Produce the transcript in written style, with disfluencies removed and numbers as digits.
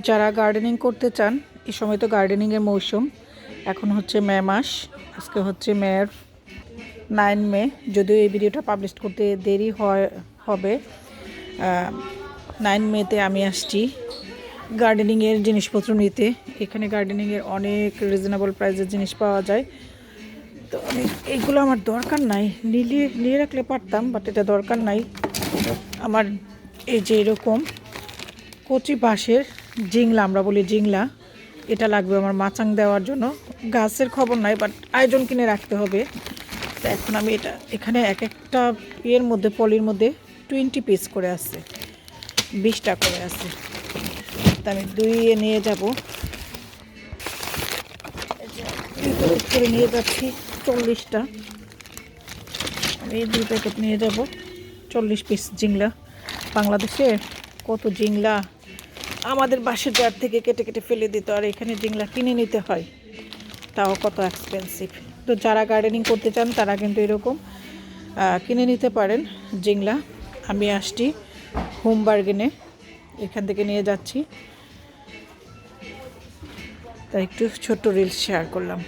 যারা গার্ডেনিং করতে চান, এই সময় তো গার্ডেনিংয়ের মৌসুম। এখন হচ্ছে মে মাস, আজকে হচ্ছে মের 9 মে। যদিও এই ভিডিওটা পাবলিশ করতে দেরি হবে। 9 মেতে আমি আসছি গার্ডেনিংয়ের জিনিসপত্র নিতে। এখানে গার্ডেনিংয়ের অনেক রিজনেবল প্রাইসের জিনিস পাওয়া যায়। তো আমি এইগুলো আমার দরকার নাই, নিয়ে রাখলে পারতাম, বাট এটা দরকার নাই আমার। এই যে এরকম কচি বাঁশের জিংলা, আমরা বলি জিংলা, এটা লাগবে আমার মাচাং দেওয়ার জন্য। গাছের খবর নাই, বাট আয়োজন কিনে রাখতে হবে। তো এখন আমি এটা এখানে এক একটা ইয়ের মধ্যে, পলির মধ্যে 20 পিস করে আছে, 20টা করে আছে। তো আমি নিয়ে যাব, করে নিয়ে যাচ্ছি 40টা। আমি 2 প্যাকেট নিয়ে যাব, 40 পিস জিংলা। বাংলাদেশে কত জিংলা আমাদের বাঁশের জার থেকে কেটে কেটে ফেলে দিত, আর এখানে জিংলা কিনে নিতে হয়, তাও কত এক্সপেন্সিভ। তো যারা গার্ডেনিং করতে চান তারা কিন্তু এরকম কিনে নিতে পারেন জিংলা। আমি আসছি হোম বার্গেনে, এখান থেকে নিয়ে যাচ্ছি, তাই একটু ছোট্ট রিলস শেয়ার করলাম।